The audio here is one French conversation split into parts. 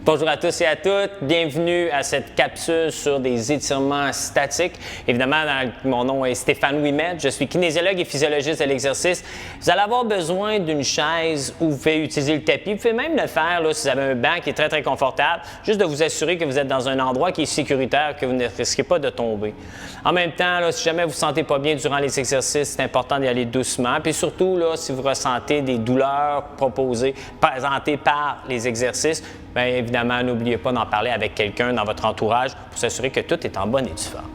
Bonjour à tous et à toutes, bienvenue à cette capsule sur des étirements statiques. Évidemment, mon nom est Stéphane Ouimet, je suis kinésiologue et physiologiste de l'exercice. Vous allez avoir besoin d'une chaise où vous pouvez utiliser le tapis. Vous pouvez même le faire là, si vous avez un banc qui est très confortable, juste de vous assurer que vous êtes dans un endroit qui est sécuritaire, que vous ne risquez pas de tomber. En même temps, là, si jamais vous ne vous sentez pas bien durant les exercices, c'est important d'y aller doucement. Puis surtout, là, si vous ressentez des douleurs présentées par les exercices, bien évidemment, n'oubliez pas d'en parler avec quelqu'un dans votre entourage pour s'assurer que tout est en bonne et due forme.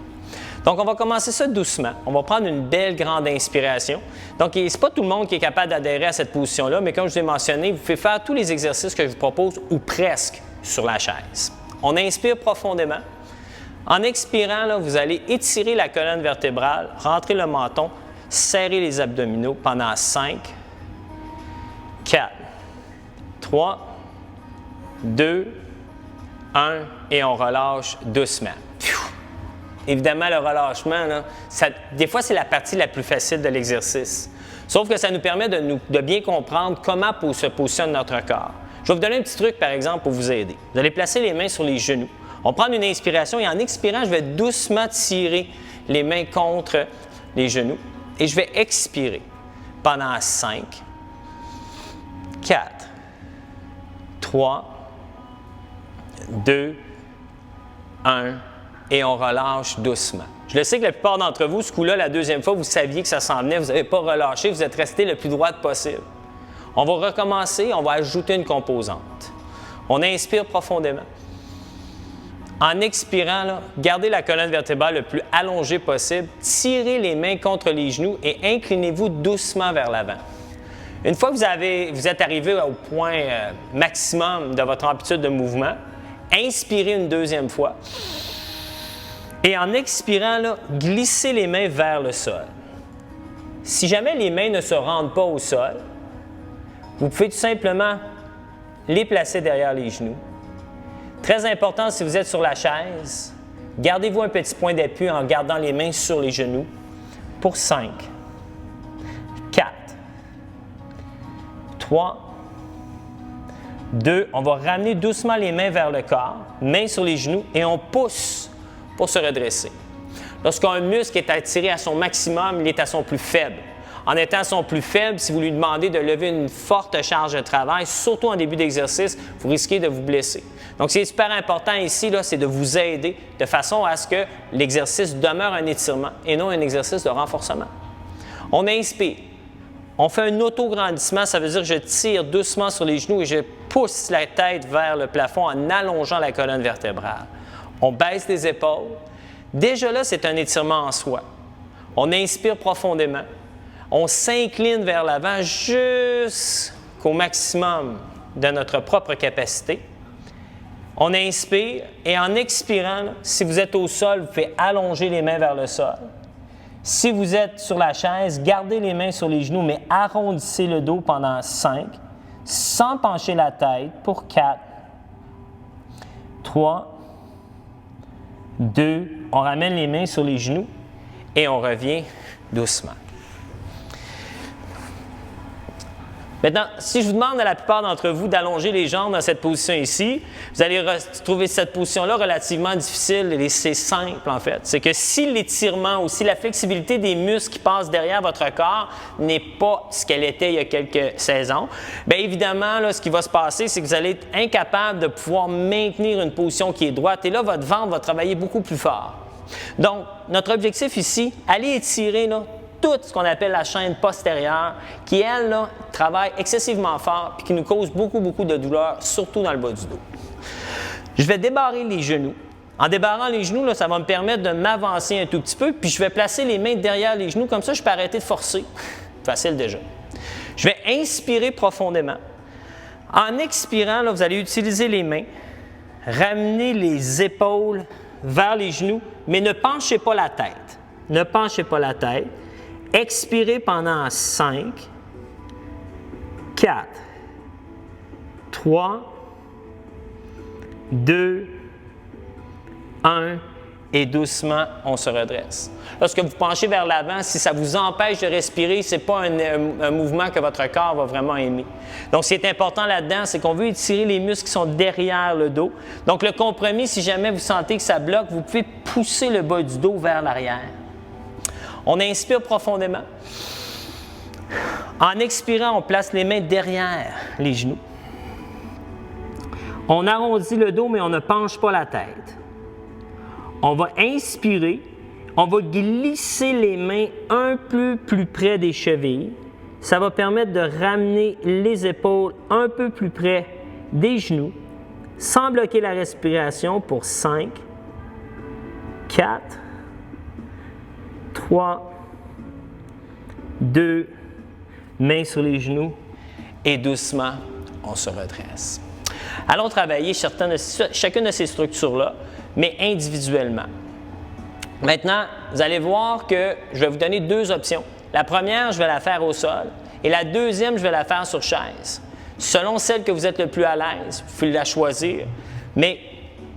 Donc, on va commencer ça doucement. On va prendre une belle grande inspiration. Donc, ce n'est pas tout le monde qui est capable d'adhérer à cette position-là, mais comme je vous ai mentionné, vous pouvez faire tous les exercices que je vous propose ou presque sur la chaise. On inspire profondément. En expirant, là, vous allez étirer la colonne vertébrale, rentrer le menton, serrer les abdominaux pendant 5, 4, 3, 2, 1 et on relâche doucement. Évidemment, le relâchement, là, des fois, c'est la partie la plus facile de l'exercice. Sauf que ça nous permet de bien comprendre comment se positionne notre corps. Je vais vous donner un petit truc, par exemple, pour vous aider. Vous allez placer les mains sur les genoux. On prend une inspiration et en expirant, je vais doucement tirer les mains contre les genoux et je vais expirer pendant 5, 4, 3, 2, 1 et on relâche doucement. Je le sais que la plupart d'entre vous, ce coup-là, la deuxième fois, vous saviez que ça s'en venait, vous n'avez pas relâché, vous êtes resté le plus droit possible. On va recommencer, on va ajouter une composante. On inspire profondément. En expirant, là, gardez la colonne vertébrale le plus allongée possible, tirez les mains contre les genoux et inclinez-vous doucement vers l'avant. Une fois que vous êtes arrivé au point maximum de votre amplitude de mouvement, inspirez une deuxième fois et en expirant, là, glissez les mains vers le sol. Si jamais les mains ne se rendent pas au sol, vous pouvez tout simplement les placer derrière les genoux. Très important, si vous êtes sur la chaise, gardez-vous un petit point d'appui en gardant les mains sur les genoux pour 5, 4, 3, 2, on va ramener doucement les mains vers le corps, mains sur les genoux et on pousse pour se redresser. Lorsqu'un muscle est attiré à son maximum, il est à son plus faible. En étant à son plus faible, si vous lui demandez de lever une forte charge de travail, surtout en début d'exercice, vous risquez de vous blesser. Donc, c'est super important ici, c'est de vous aider de façon à ce que l'exercice demeure un étirement et non un exercice de renforcement. On inspire. On fait un auto-grandissement, ça veut dire que je tire doucement sur les genoux et je pousse la tête vers le plafond en allongeant la colonne vertébrale. On baisse les épaules. Déjà là, c'est un étirement en soi. On inspire profondément. On s'incline vers l'avant jusqu'au maximum de notre propre capacité. On inspire et en expirant, si vous êtes au sol, vous pouvez allonger les mains vers le sol. Si vous êtes sur la chaise, gardez les mains sur les genoux, mais arrondissez le dos pendant 5, sans pencher la tête pour 4, 3, 2, on ramène les mains sur les genoux et on revient doucement. Maintenant, si je vous demande à la plupart d'entre vous d'allonger les jambes dans cette position ici, vous allez trouver cette position-là relativement difficile et c'est simple en fait. C'est que si l'étirement ou si la flexibilité des muscles qui passent derrière votre corps n'est pas ce qu'elle était il y a quelques saisons, bien évidemment, là, ce qui va se passer, c'est que vous allez être incapable de pouvoir maintenir une position qui est droite et là, votre ventre va travailler beaucoup plus fort. Donc, notre objectif ici, allez étirer là, tout ce qu'on appelle la chaîne postérieure, qui, elle, là, travaille excessivement fort et qui nous cause beaucoup de douleur, surtout dans le bas du dos. Je vais débarrer les genoux. En débarrant les genoux, là, ça va me permettre de m'avancer un tout petit peu, puis je vais placer les mains derrière les genoux, comme ça, je peux arrêter de forcer. Facile déjà. Je vais inspirer profondément. En expirant, là, vous allez utiliser les mains, ramener les épaules vers les genoux, mais ne penchez pas la tête. Ne penchez pas la tête. Expirez pendant 5, 4, 3, 2, 1 et doucement, on se redresse. Lorsque vous penchez vers l'avant, si ça vous empêche de respirer, ce n'est pas un mouvement que votre corps va vraiment aimer. Donc, ce qui est important là-dedans, c'est qu'on veut étirer les muscles qui sont derrière le dos. Donc, le compromis, si jamais vous sentez que ça bloque, vous pouvez pousser le bas du dos vers l'arrière. On inspire profondément. En expirant, on place les mains derrière les genoux. On arrondit le dos, mais on ne penche pas la tête. On va inspirer, on va glisser les mains un peu plus près des chevilles. Ça va permettre de ramener les épaules un peu plus près des genoux, sans bloquer la respiration pour 5, 4, 3, 2, mains sur les genoux et doucement, on se redresse. Allons travailler chacune de ces structures-là, mais individuellement. Maintenant, vous allez voir que je vais vous donner 2 options. La première, je vais la faire au sol et la deuxième, je vais la faire sur chaise. Selon celle que vous êtes le plus à l'aise, vous pouvez la choisir, mais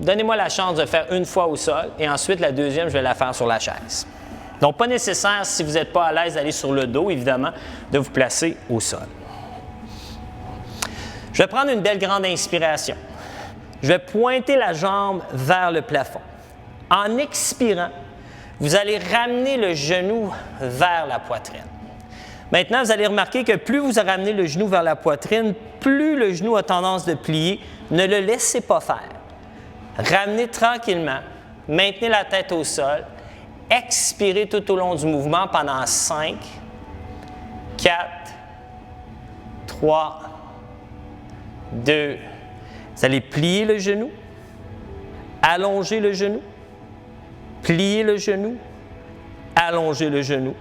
donnez-moi la chance de faire une fois au sol et ensuite la deuxième, je vais la faire sur la chaise. Donc, pas nécessaire, si vous n'êtes pas à l'aise d'aller sur le dos, évidemment, de vous placer au sol. Je vais prendre une belle grande inspiration. Je vais pointer la jambe vers le plafond. En expirant, vous allez ramener le genou vers la poitrine. Maintenant, vous allez remarquer que plus vous ramenez le genou vers la poitrine, plus le genou a tendance de plier. Ne le laissez pas faire. Ramenez tranquillement, maintenez la tête au sol, expirez tout au long du mouvement pendant 5, 4, 3, 2. Vous allez plier le genou, allonger le genou, plier le genou, allonger le genou.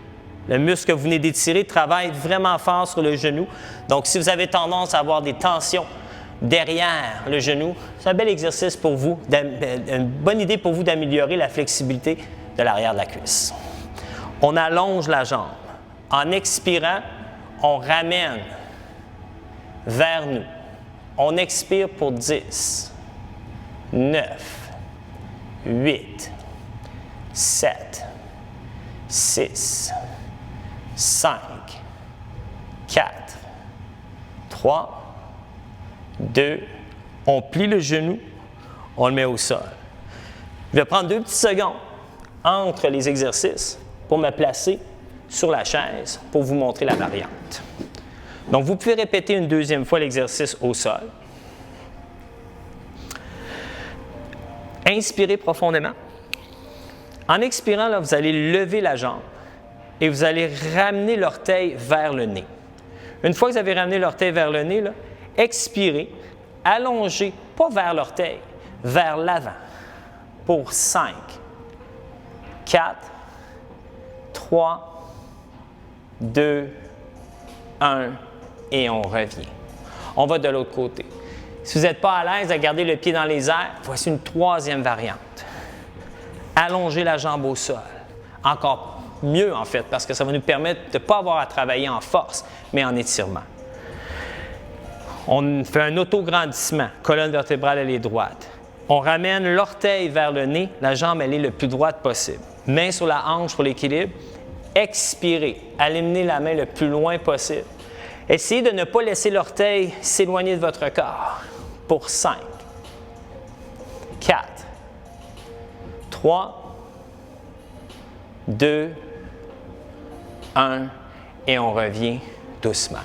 Le muscle que vous venez d'étirer travaille vraiment fort sur le genou. Donc, si vous avez tendance à avoir des tensions derrière le genou, c'est un bel exercice pour vous, une bonne idée pour vous d'améliorer la flexibilité de l'arrière de la cuisse. On allonge la jambe. En expirant, on ramène vers nous. On expire pour 10, 9, 8, 7, 6, 5, 4, 3, 2, on plie le genou, on le met au sol. Je vais prendre 2 petites secondes entre les exercices pour me placer sur la chaise pour vous montrer la variante. Donc, vous pouvez répéter une deuxième fois l'exercice au sol. Inspirez profondément. En expirant, là, vous allez lever la jambe et vous allez ramener l'orteil vers le nez. Une fois que vous avez ramené l'orteil vers le nez, là, expirez, allongez, pas vers l'orteil, vers l'avant pour 5, 4, 3, 2, 1 et on revient. On va de l'autre côté. Si vous n'êtes pas à l'aise à garder le pied dans les airs, voici une troisième variante. Allongez la jambe au sol. Encore mieux, en fait, parce que ça va nous permettre de ne pas avoir à travailler en force, mais en étirement. On fait un autograndissement. Colonne vertébrale, elle est droite. On ramène l'orteil vers le nez. La jambe, elle est le plus droite possible. Main sur la hanche pour l'équilibre. Expirez. Amenez la main le plus loin possible. Essayez de ne pas laisser l'orteil s'éloigner de votre corps. Pour 5, 4, 3, 2, 1 et on revient doucement.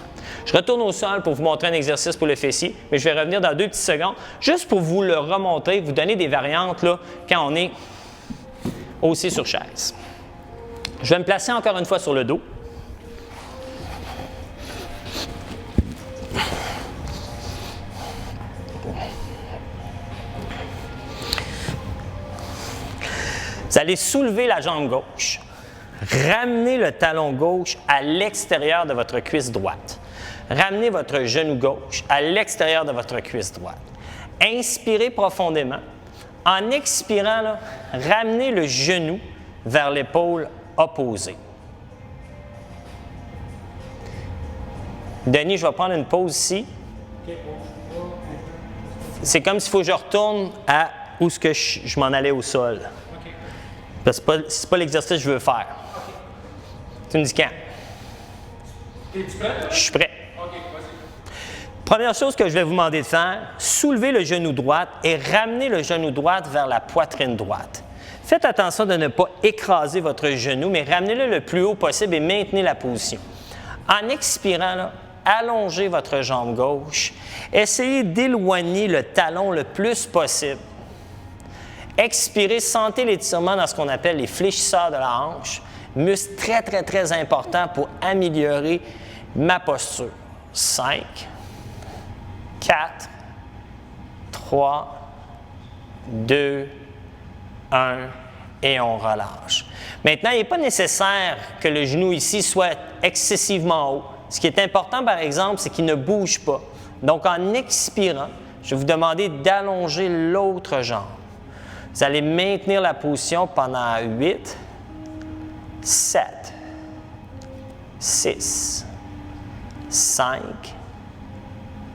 Je retourne au sol pour vous montrer un exercice pour le fessier, mais je vais revenir dans 2 petites secondes, juste pour vous le remontrer, vous donner des variantes là, quand on est aussi sur chaise. Je vais me placer encore une fois sur le dos. Vous allez soulever la jambe gauche, ramener le talon gauche à l'extérieur de votre cuisse droite. Ramenez votre genou gauche à l'extérieur de votre cuisse droite. Inspirez profondément. En expirant, là, ramenez le genou vers l'épaule opposée. Denis, je vais prendre une pause ici. C'est comme s'il faut que je retourne à où est-ce que je m'en allais au sol. Parce que ce n'est pas l'exercice que je veux faire. Tu me dis quand? Es-tu prêt? Je suis prêt. OK, vas-y. Première chose que je vais vous demander de faire, soulevez le genou droit et ramenez le genou droit vers la poitrine droite. Faites attention de ne pas écraser votre genou, mais ramenez-le le plus haut possible et maintenez la position. En expirant, là, allongez votre jambe gauche. Essayez d'éloigner le talon le plus possible. Expirez, sentez l'étirement dans ce qu'on appelle les fléchisseurs de la hanche. Muscle très, très, très important pour améliorer ma posture. 5, 4, 3, 2, 1 et on relâche. Maintenant, il n'est pas nécessaire que le genou ici soit excessivement haut. Ce qui est important, par exemple, c'est qu'il ne bouge pas. Donc, en expirant, je vais vous demander d'allonger l'autre jambe. Vous allez maintenir la position pendant 8, 7, 6, 5,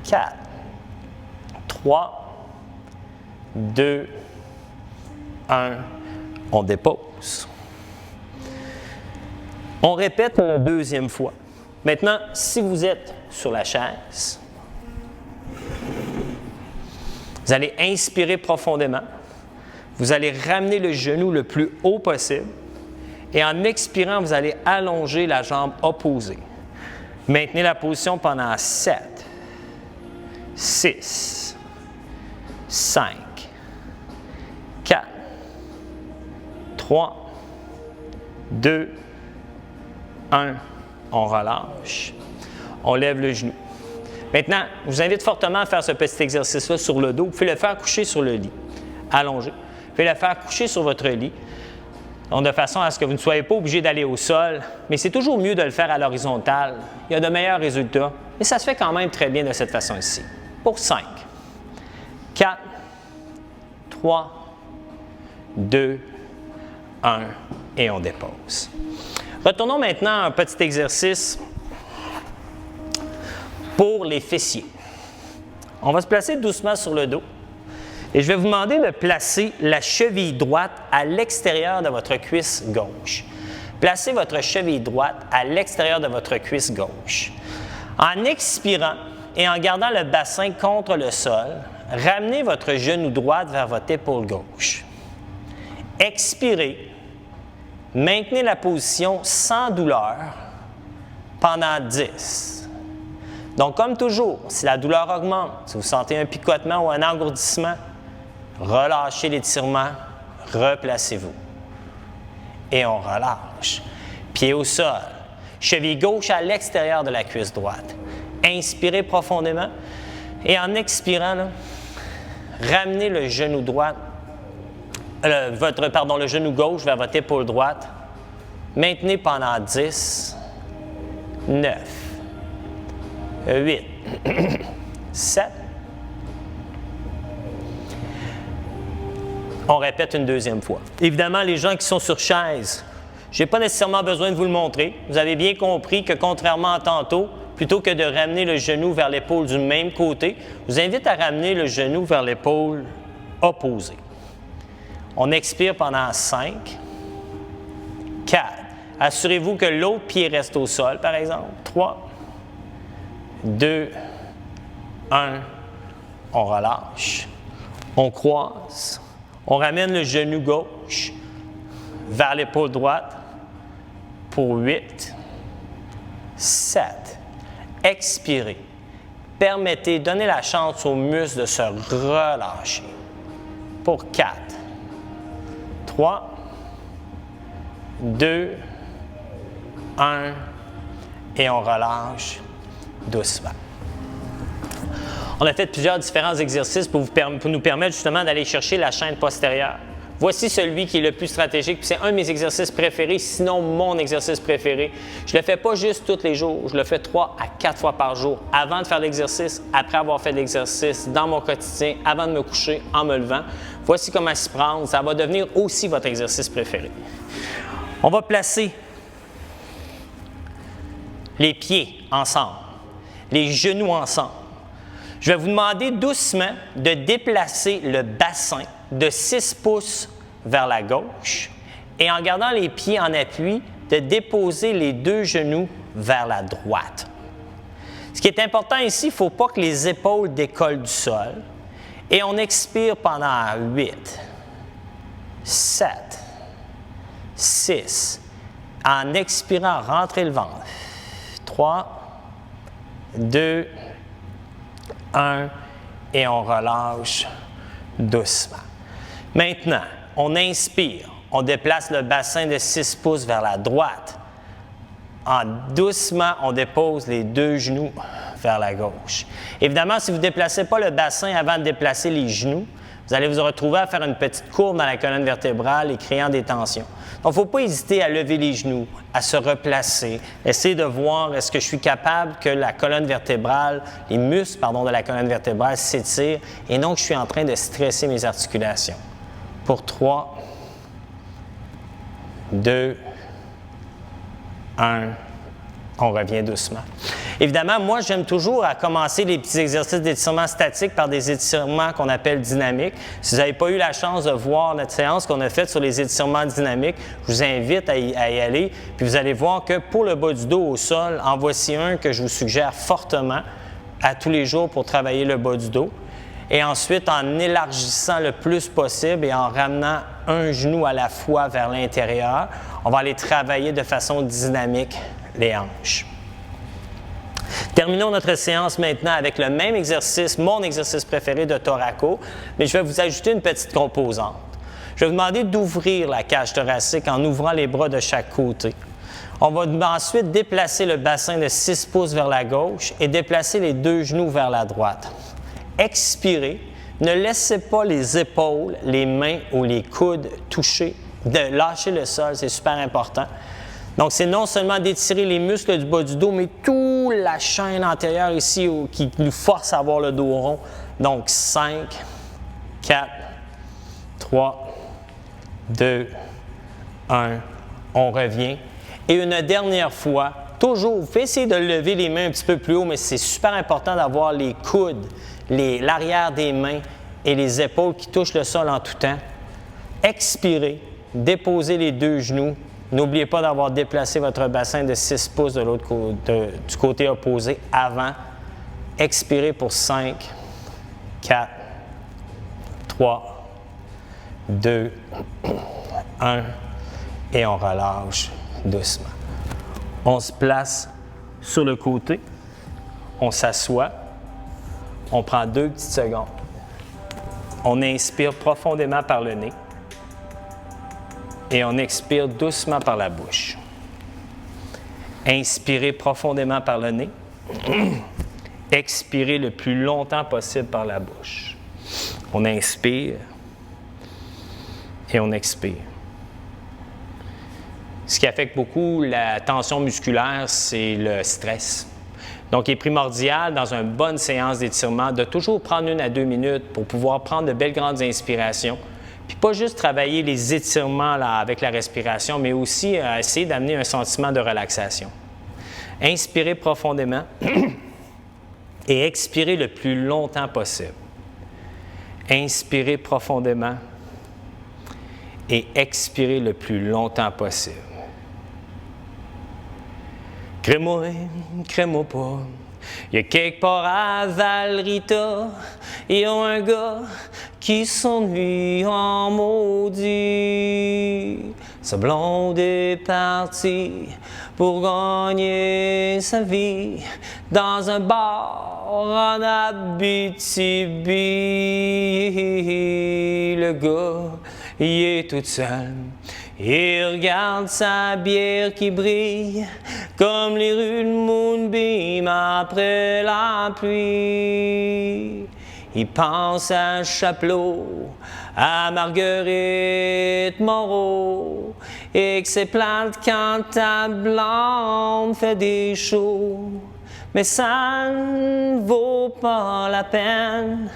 4, 3, 2, 1, on dépose. On répète une deuxième fois. Maintenant, si vous êtes sur la chaise, vous allez inspirer profondément. Vous allez ramener le genou le plus haut possible. Et en expirant, vous allez allonger la jambe opposée. Maintenez la position pendant 7, 6, 5, 4, 3, 2, 1. On relâche. On lève le genou. Maintenant, je vous invite fortement à faire ce petit exercice-là sur le dos. Vous pouvez le faire coucher sur le lit. Allongé. Vous pouvez le faire coucher sur votre lit. Donc, de façon à ce que vous ne soyez pas obligé d'aller au sol. Mais c'est toujours mieux de le faire à l'horizontale. Il y a de meilleurs résultats. Mais ça se fait quand même très bien de cette façon ici. Pour 5, 4, 3, 2, 1 et on dépose. Retournons maintenant à un petit exercice pour les fessiers. On va se placer doucement sur le dos et je vais vous demander de placer la cheville droite à l'extérieur de votre cuisse gauche. Placez votre cheville droite à l'extérieur de votre cuisse gauche. En expirant et en gardant le bassin contre le sol, ramenez votre genou droit vers votre épaule gauche. Expirez. Maintenez la position sans douleur pendant 10. Donc, comme toujours, si la douleur augmente, si vous sentez un picotement ou un engourdissement, relâchez l'étirement, replacez-vous. Et on relâche. Pied au sol. Cheville gauche à l'extérieur de la cuisse droite. Inspirez profondément et en expirant, là, ramenez le genou droit. Le genou gauche vers votre épaule droite. Maintenez pendant 10, 9, 8, 7. On répète une deuxième fois. Évidemment, les gens qui sont sur chaise, je n'ai pas nécessairement besoin de vous le montrer. Vous avez bien compris que contrairement à tantôt, plutôt que de ramener le genou vers l'épaule du même côté, je vous invite à ramener le genou vers l'épaule opposée. On expire pendant 5, 4. Assurez-vous que l'autre pied reste au sol, par exemple. 3, 2, 1. On relâche. On croise. On ramène le genou gauche vers l'épaule droite pour 8, 7. Expirez. Permettez, donnez la chance aux muscles de se relâcher. Pour 4. 3, 2, 1 et on relâche doucement. On a fait plusieurs différents exercices pour nous permettre justement d'aller chercher la chaîne postérieure. Voici celui qui est le plus stratégique, puis c'est un de mes exercices préférés, sinon mon exercice préféré. Je ne le fais pas juste tous les jours, je le fais 3 à 4 fois par jour, avant de faire l'exercice, après avoir fait l'exercice, dans mon quotidien, avant de me coucher, en me levant. Voici comment s'y prendre, ça va devenir aussi votre exercice préféré. On va placer les pieds ensemble, les genoux ensemble. Je vais vous demander doucement de déplacer le bassin de 6 pouces vers la gauche et en gardant les pieds en appui, de déposer les 2 genoux vers la droite. Ce qui est important ici, il ne faut pas que les épaules décollent du sol. Et on expire pendant 8, 7, 6. En expirant, rentrez le ventre. 3, 2, 1, et on relâche doucement. Maintenant, on inspire. On déplace le bassin de 6 pouces vers la droite. Doucement, on dépose les 2 genoux vers la gauche. Évidemment, si vous ne déplacez pas le bassin avant de déplacer les genoux, vous allez vous retrouver à faire une petite courbe dans la colonne vertébrale et créant des tensions. Donc, il ne faut pas hésiter à lever les genoux, à se replacer, essayer de voir est-ce que je suis capable que la colonne vertébrale, les muscles, de la colonne vertébrale s'étirent et non que je suis en train de stresser mes articulations. Pour 3, 2, 1, on revient doucement. Évidemment, moi, j'aime toujours à commencer les petits exercices d'étirement statique par des étirements qu'on appelle dynamiques. Si vous n'avez pas eu la chance de voir notre séance qu'on a faite sur les étirements dynamiques, je vous invite à y aller. Puis vous allez voir que pour le bas du dos au sol, en voici un que je vous suggère fortement à tous les jours pour travailler le bas du dos. Et ensuite, en élargissant le plus possible et en ramenant un genou à la fois vers l'intérieur, on va aller travailler de façon dynamique les hanches. Terminons notre séance maintenant avec le même exercice, mon exercice préféré de Thoraco, mais je vais vous ajouter une petite composante. Je vais vous demander d'ouvrir la cage thoracique en ouvrant les bras de chaque côté. On va ensuite déplacer le bassin de 6 pouces vers la gauche et déplacer les 2 genoux vers la droite. Expirez. Ne laissez pas les épaules, les mains ou les coudes toucher, de lâcher le sol, c'est super important. Donc, c'est non seulement d'étirer les muscles du bas du dos, mais toute la chaîne antérieure ici qui nous force à avoir le dos rond. Donc, 5, 4, 3, 2, 1, on revient. Et une dernière fois, toujours, vous pouvez essayer de lever les mains un petit peu plus haut, mais c'est super important d'avoir les coudes, l'arrière des mains et les épaules qui touchent le sol en tout temps. Expirez, déposez les 2 genoux. N'oubliez pas d'avoir déplacé votre bassin de 6 pouces du côté opposé avant. Expirez pour 5, 4, 3, 2, 1 et on relâche doucement. On se place sur le côté, on s'assoit, on prend 2 petites secondes. On inspire profondément par le nez. Et on expire doucement par la bouche. Inspirez profondément par le nez. Expirez le plus longtemps possible par la bouche. On inspire et on expire. Ce qui affecte beaucoup la tension musculaire, c'est le stress. Donc, il est primordial, dans une bonne séance d'étirement, de toujours prendre 1 à 2 minutes pour pouvoir prendre de belles grandes inspirations. Puis pas juste travailler les étirements avec la respiration, mais aussi essayer d'amener un sentiment de relaxation. Inspirez profondément et expirez le plus longtemps possible. Inspirez profondément et expirez le plus longtemps possible. Crée-moi, crée-moi pas. Il y a quelque part à Val-Rita, il y a un gars qui s'ennuie en maudit. Sa blonde est partie pour gagner sa vie dans un bar en Abitibi. Le gars, il est tout seul. Il regarde sa bière qui brille comme les rues de Moonbeam après la pluie. Il pense à Chapelot, à Marguerite Moreau, et que c'est plate quand ta blonde fait des shows. Mais ça ne vaut pas la peine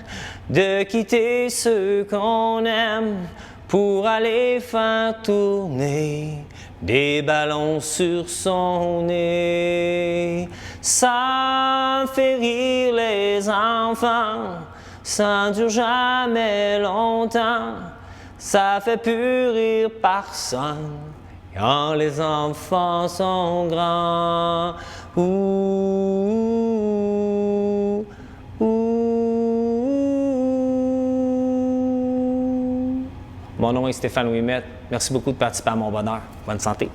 de quitter ceux qu'on aime pour aller faire tourner des ballons sur son nez. Ça fait rire les enfants, ça dure jamais longtemps. ça fait plus rire personne quand les enfants sont grands. Ouh, ouh. Mon nom est Stéphane Ouimet. Merci beaucoup de participer à mon bonheur. Bonne santé.